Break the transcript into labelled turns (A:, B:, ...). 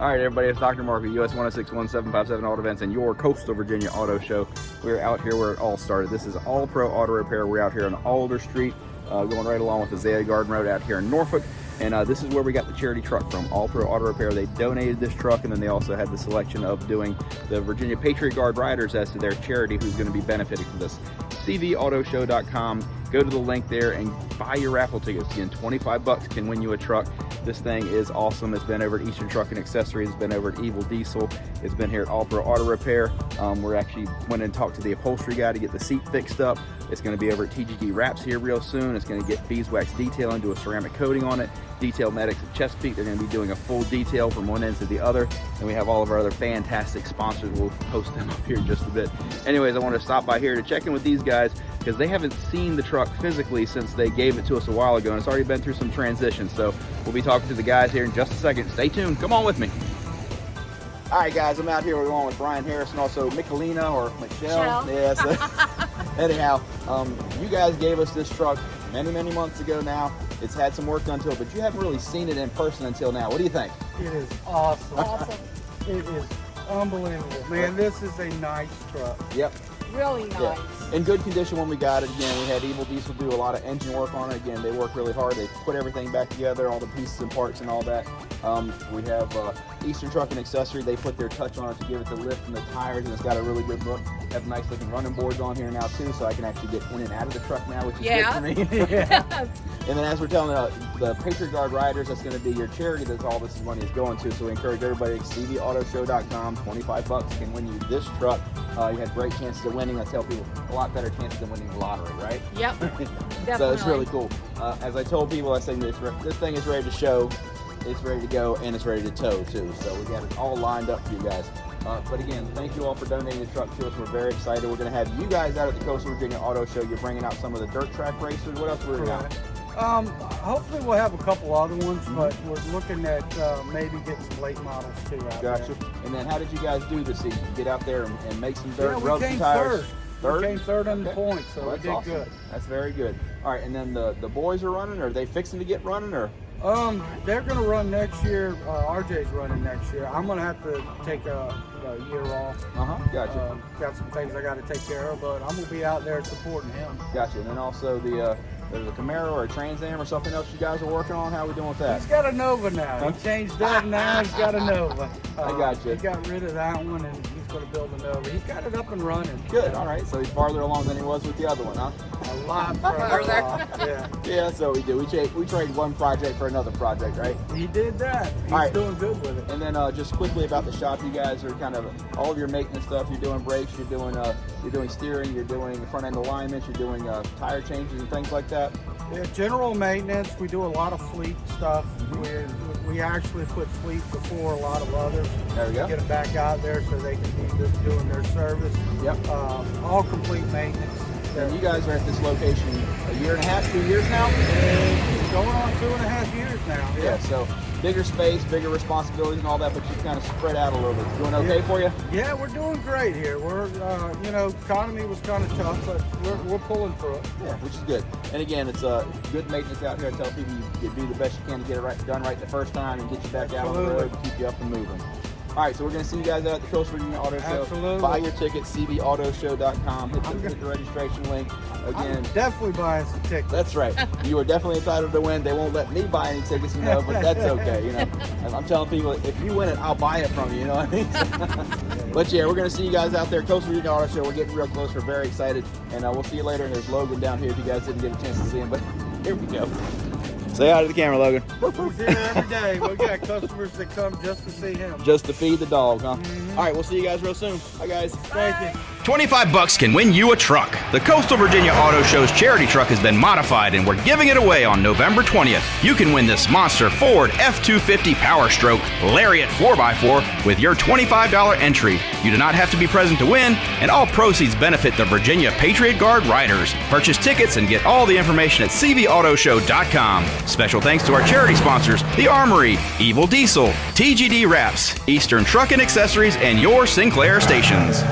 A: All right, everybody, it's Dr. Mark at US 1061757 Auto Events and your Coastal Virginia Auto Show. We're out here where it all started. This is All Pro Auto Repair. We're out here on Alder Street, going right along with the Zaya Garden Road out here in Norfolk. And this is where we got the charity truck from, All Pro Auto Repair. They donated this truck, and then they also had the selection of doing the Virginia Patriot Guard Riders as to their charity who's going to be benefiting from this. CVAutoShow.com. Go to the link there and buy your raffle tickets. Again, 25 bucks can win you a truck. This thing is awesome. It's been over at Eastern Truck and Accessories. It's been over at Evil Diesel. It's been here at All Pro Auto Repair. We're actually went and talked to the upholstery guy to get the seat fixed up. It's going to be over at TGD Wraps here real soon. It's going to get beeswax detailing, do a ceramic coating on it. Detail Medics at Chesapeake. They're going to be doing a full detail from one end to the other. And we have all of our other fantastic sponsors. We'll post them up here in just a bit. Anyways, I want to stop by here to check in with these guys because they haven't seen the truck physically since they gave it to us a while ago, and it's already been through some transitions. So we'll be talking to the guys here in just a second. Stay tuned. Come on with me. All right, guys, I'm out here. We're going with Brian Harris and also Michelina or Michelle. Yes. Anyhow, you guys gave us this truck many months ago now. It's had some work done to it, but you haven't really seen it in person until now. What do you think?
B: It is awesome. It is unbelievable. Man, this is a nice truck.
A: Yep.
C: Really nice.
A: Yeah. In good condition when we got it. Again, we had Evil Diesel do a lot of engine work on it. Again, they worked really hard. They put everything back together, all the pieces and parts and all that. We have Eastern Truck and Accessory. They put their touch on it to give it the lift and the tires, and it's got a really good look. Have nice looking running boards on here now too, so I can actually get in and out of the truck now, which is good for me.
B: Yeah.
A: And then as we're telling the Patriot Guard Riders, that's going to be your charity that all this money is going to. So we encourage everybody to CVAutoShow.com. 25 bucks can win you this truck. You had great chances of winning. I tell people a lot better chances than winning the lottery, right?
C: Yep. Definitely.
A: So it's really cool. As I told people, I said this thing is ready to show, it's ready to go, and it's ready to tow too. So we got it all lined up for you guys. But again, thank you all for donating the truck to us. We're very excited. We're going to have you guys out at the Coastal Virginia Auto Show. You're bringing out some of the dirt track racers. What else are we bringing out?
B: Hopefully we'll have a couple other ones, but we're looking at maybe getting some late models too out there.
A: Gotcha. And then how did you guys do this season? Get out there and make some dirt,
B: Yeah,
A: rub some tires?
B: We came third on the points, so
A: Well,
B: we did
A: awesome.
B: good.
A: That's very good. All right, and then the boys are running, or are they fixing to get running, or?
B: They're going to run next year. RJ's running next year. I'm going to have to take a year off.
A: Gotcha.
B: Got some things I got to take care of, but I'm going to be out there supporting him.
A: Gotcha. And then also there's a Camaro or a Trans Am or something else you guys are working on. How are we doing with that?
B: He's got a Nova now. He changed that, and now he's got a Nova.
A: I got you.
B: He got rid of that one, and he's going to build a Nova. He's got it up and running.
A: Good. All right. So he's farther along than he was with the other one, huh?
B: A lot further. Yeah.
A: Yeah. That's what we do. We trade one project for another project, right?
B: He did that. He's
A: All right.
B: doing good with it.
A: And then just quickly about the shop, you guys are kind of all of your maintenance stuff. You're doing brakes. You're doing steering. You're doing front end alignments. You're doing tire changes and things like that.
B: Yeah, general maintenance. We do a lot of fleet stuff. We actually put fleet before a lot of others.
A: There we go.
B: Get them back out there so they can be doing their service.
A: Yep.
B: All complete maintenance.
A: And you guys are at this location a year and a half, 2 years now?
B: It's going on 2.5 years now.
A: Yeah, so bigger space, bigger responsibilities and all that, but you kind of spread out a little bit. Doing okay for you?
B: Yeah, we're doing great here. We're, economy was kind of tough, but we're pulling through it.
A: Yeah, which is good. And again, it's good maintenance out here. I tell people you do the best you can to get it done right the first time and get you back out on the road and keep you up and moving. All right, so we're going to see you guys out at the Coastal Virginia Auto Show.
B: Absolutely.
A: Buy your ticket, cvautoshow.com. Hit the registration link. Again,
B: I'm definitely buying some tickets.
A: That's right. You are definitely entitled to win. They won't let me buy any tickets, but that's okay. I'm telling people, if you win it, I'll buy it from you. You know what I mean? But yeah, we're going to see you guys out there, Coastal Virginia Auto Show. We're getting real close. We're very excited, and we'll see you later. And there's Logan down here if you guys didn't get a chance to see him, but here we go. Say hi to the camera, Logan.
B: He's here every day. We got customers that come just to see him.
A: Just to feed the dog, huh? All right, we'll see you guys real soon. Bye, guys.
B: Thank you.
D: 25 bucks can win you a truck. The Coastal Virginia Auto Show's charity truck has been modified and we're giving it away on November 20th. You can win this monster Ford F-250 Power Stroke Lariat 4x4 with your $25 entry. You do not have to be present to win, and all proceeds benefit the Virginia Patriot Guard Riders. Purchase tickets and get all the information at cvautoshow.com. Special thanks to our charity sponsors, The Armory, Evil Diesel, TGD Wraps, Eastern Truck and Accessories, and your Sinclair stations.